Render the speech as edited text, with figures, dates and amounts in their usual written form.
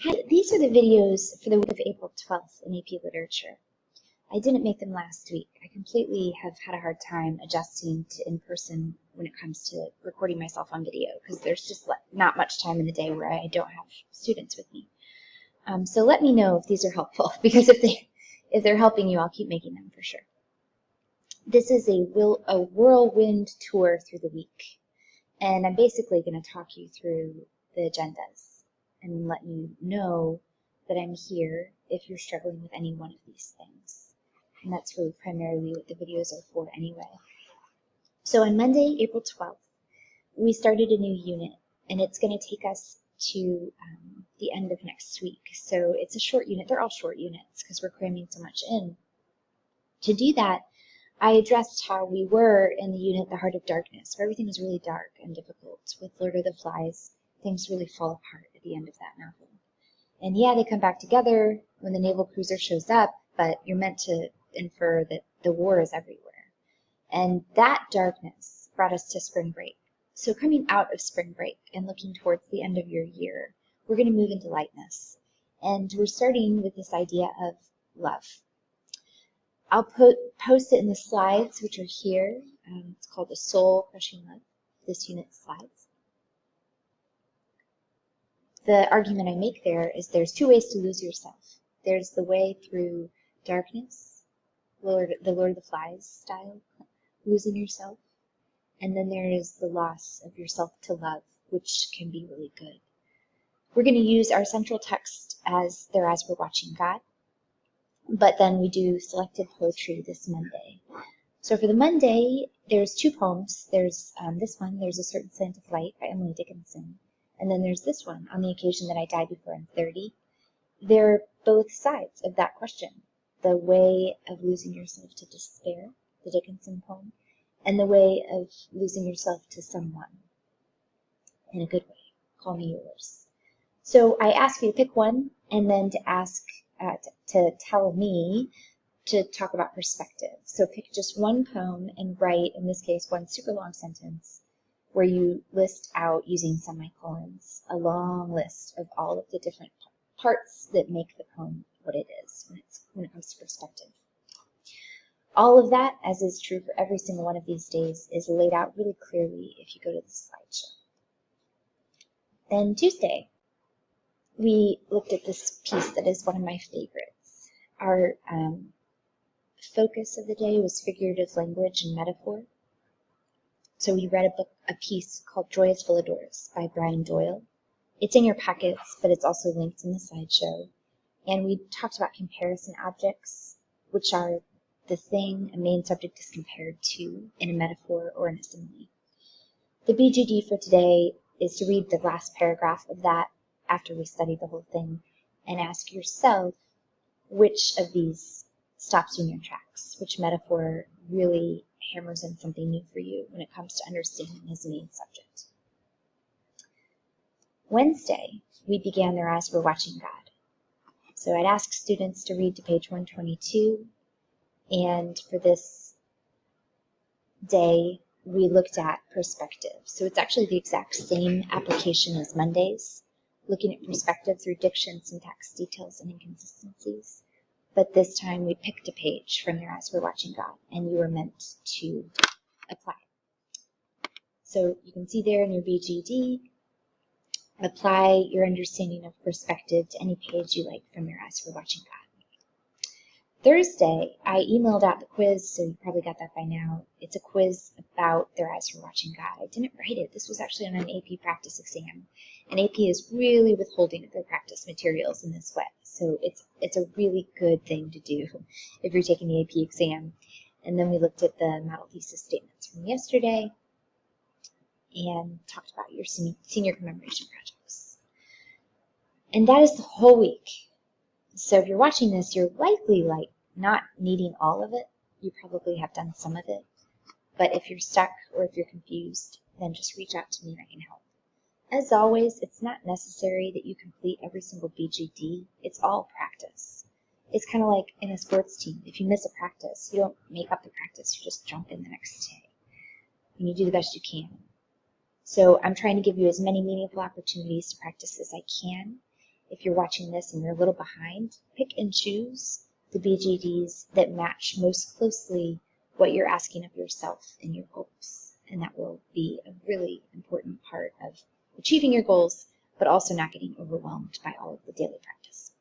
Hi, these are the videos for the week of April 12th in AP Literature. I didn't make them last week. I completely have had a hard time adjusting to in-person when it comes to recording myself on video because there's just not much time in the day where I don't have students with me. So let me know if these are helpful because if they're helping you, I'll keep making them for sure. This is a whirlwind tour through the week, and I'm basically going to talk you through the agendas and let you know that I'm here if you're struggling with any one of these things. And that's really primarily what the videos are for anyway. So on Monday, April 12th, we started a new unit, and it's going to take us to the end of next week. So it's a short unit. They're all short units because we're cramming so much in. To do that, I addressed how we were in the unit The Heart of Darkness, where everything was really dark and difficult. With Lord of the Flies, things really fall apart at the end of that novel. And yeah, they come back together when the naval cruiser shows up, but you're meant to infer that the war is everywhere. And that darkness brought us to spring break. So coming out of spring break and looking towards the end of your year, we're going to move into lightness. And we're starting with this idea of love. I'll post it in the slides, which are here. It's called the Soul Crushing Love, this unit's slides. The argument I make there is there's two ways to lose yourself. There's the way through darkness, the Lord of the Flies style, losing yourself. And then there is the loss of yourself to love, which can be really good. We're going to use our central text as Their Eyes Were Watching God, but then we do selected poetry this Monday. So for the Monday, there's two poems. There's this one, There's a Certain Slant of Light by Emily Dickinson. And then there's this one, On the Occasion That I Died Before I'm 30. They're both sides of that question. The way of losing yourself to despair, the Dickinson poem, and the way of losing yourself to someone in a good way. Call me yours. So I ask you to pick one and then to ask, to tell me to talk about perspective. So pick just one poem and write, in this case, one super long sentence where you list out using semicolons a long list of all of the different parts that make the poem what it is when it comes to perspective. All of that, as is true for every single one of these days, is laid out really clearly if you go to the slideshow. Then Tuesday, we looked at this piece that is one of my favorites. Our focus of the day was figurative language and metaphor. So we read a piece called Joy is Full of Doors by Brian Doyle. It's in your packets, but it's also linked in the slideshow. And we talked about comparison objects, which are the thing a main subject is compared to in a metaphor or in a simile. The BGD for today is to read the last paragraph of that after we study the whole thing and ask yourself which of these stops you in your tracks, which metaphor really hammers in something new for you when it comes to understanding his main subject. Wednesday, we began Their Eyes Were Watching God. So I'd ask students to read to page 122, and for this day, we looked at perspective. So it's actually the exact same application as Monday's, looking at perspective through diction, syntax, details, and inconsistencies. But this time we picked a page from Their Eyes Were Watching God, and you were meant to apply. So you can see there in your BGD, apply your understanding of perspective to any page you like from Their Eyes Were Watching God. Thursday, I emailed out the quiz, so you probably got that by now. It's a quiz about Their Eyes Were Watching God. I didn't write it. This was actually on an AP practice exam. And AP is really withholding of their practice materials in this way. So it's a really good thing to do if you're taking the AP exam. And then we looked at the model thesis statements from yesterday and talked about your senior commemoration projects. And that is the whole week. So if you're watching this, you're likely not needing all of it. You probably have done some of it. But if you're stuck or if you're confused, then just reach out to me and I can help. As always, it's not necessary that you complete every single BGD. It's all practice. It's kind of like in a sports team. If you miss a practice, you don't make up the practice. You just jump in the next day. And you do the best you can. So I'm trying to give you as many meaningful opportunities to practice as I can. if you're watching this and you're a little behind, pick and choose the BJDs that match most closely what you're asking of yourself and your goals. And that will be a really important part of achieving your goals, but also not getting overwhelmed by all of the daily practice.